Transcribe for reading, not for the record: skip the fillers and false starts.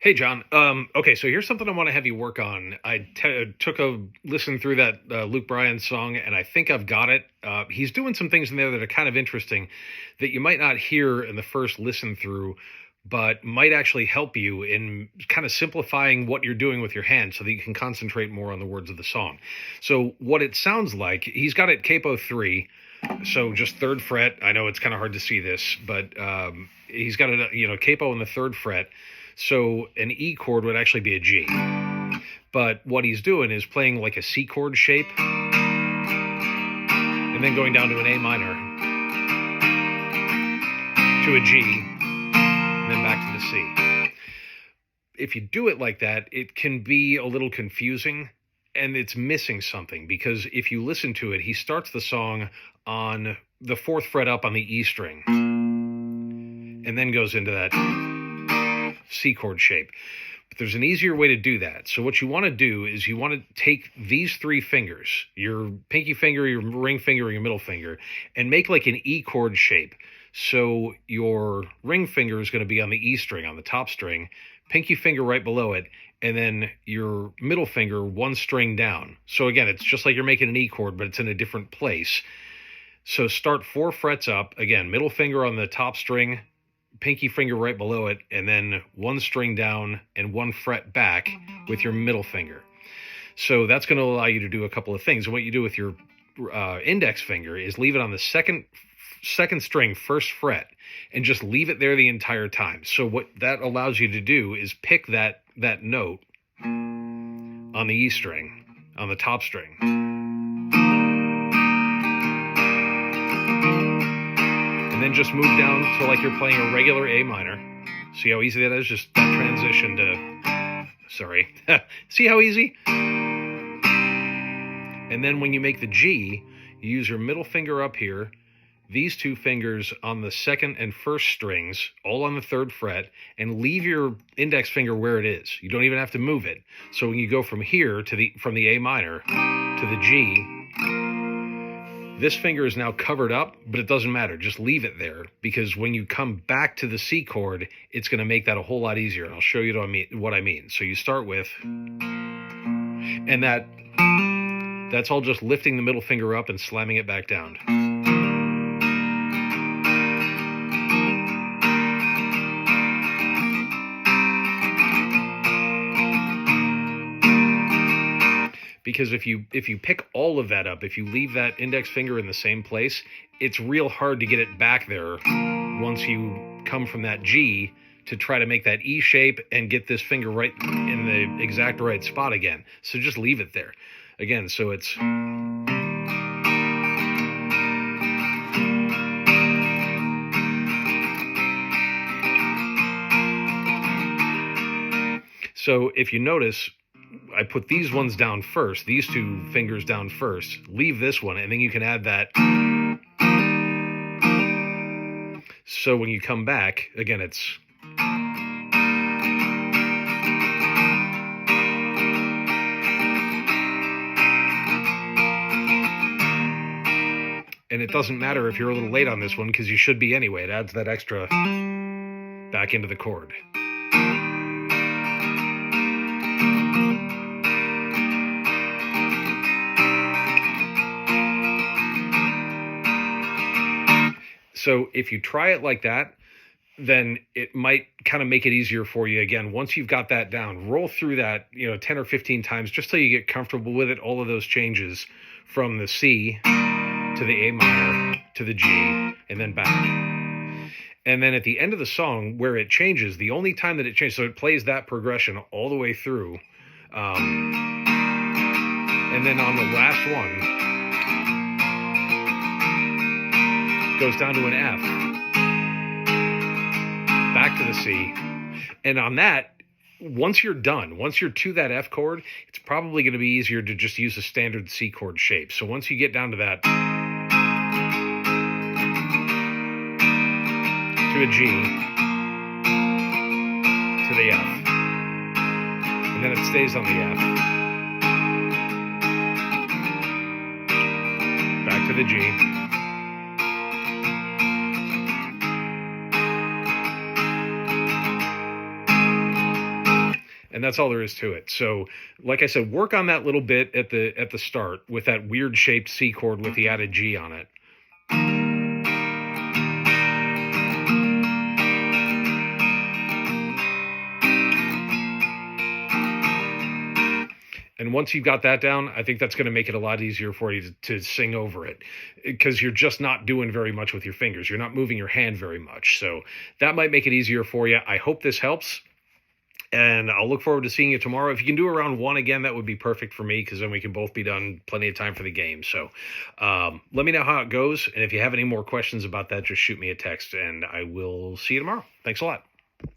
Hey, John. Okay, so here's something I want to have you work on. Took a listen through that Luke Bryan song, and I think I've got it. He's doing some things in there that are kind of interesting that you might not hear in the first listen through, but might actually help you in kind of simplifying what you're doing with your hands so that you can concentrate more on the words of the song. So, what it sounds like, he's got it capo 3, so just third fret. I know it's kind of hard to see this, but he's got it, capo in the third fret. So an E chord would actually be a G. But what he's doing is playing like a C chord shape and then going down to an A minor to a G and then back to the C. If you do it like that, it can be a little confusing and it's missing something, because if you listen to it, he starts the song on the fourth fret up on the E string and then goes into that C chord shape. But there's an easier way to do that. So what you want to do is you want to take these three fingers, your pinky finger, your ring finger, and your middle finger, and make like an E chord shape. So your ring finger is going to be on the E string, on the top string, pinky finger right below it, and then your middle finger one string down. So again, it's just like you're making an E chord, but it's in a different place. So start 4 frets up, again, middle finger on the top string, pinky finger right below it, and then one string down and 1 fret back with your middle finger. So that's going to allow you to do a couple of things. And what you do with your index finger is leave it on the second string, first fret, and just leave it there the entire time. So what that allows you to do is pick that note on the E string, on the top string. And then just move down to like you're playing a regular A minor. See how easy that is? Just that transition to, sorry. See how easy? And then when you make the G, you use your middle finger up here, these 2 fingers on the second and first strings, all on the 3rd fret, and leave your index finger where it is. You don't even have to move it. So when you go from here to from the A minor to the G, this finger is now covered up, but it doesn't matter. Just leave it there, because when you come back to the C chord, it's going to make that a whole lot easier. And I'll show you what I mean. So you start with, and that's all just lifting the middle finger up and slamming it back down. Because if you pick all of that up, if you leave that index finger in the same place, it's real hard to get it back there once you come from that G to try to make that E shape and get this finger right in the exact right spot again. So just leave it there. Again, so it's... So if you notice, I put these ones down first, these 2 fingers down first, leave this one, and then you can add that. So when you come back, again, it's... And it doesn't matter if you're a little late on this one, because you should be anyway. It adds that extra back into the chord. So if you try it like that, then it might kind of make it easier for you. Again, once you've got that down, roll through that, 10 or 15 times, just till you get comfortable with it, all of those changes from the C to the A minor to the G and then back. And then at the end of the song where it changes, the only time that it changes, so it plays that progression all the way through. And then on the last one, goes down to an F, back to the C, and on that, once you're done, once you're to that F chord, it's probably going to be easier to just use a standard C chord shape. So once you get down to that, to a G, to the F, and then it stays on the F, back to the G, And that's all there is to it. So, like I said, work on that little bit at the start with that weird shaped C chord with the added G on it. And once you've got that down, I think that's going to make it a lot easier for you to sing over it, because you're just not doing very much with your fingers. You're not moving your hand very much. So that might make it easier for you. I hope this helps. And I'll look forward to seeing you tomorrow. If you can do around 1 again, that would be perfect for me, because then we can both be done plenty of time for the game. So let me know how it goes. And if you have any more questions about that, just shoot me a text, and I will see you tomorrow. Thanks a lot.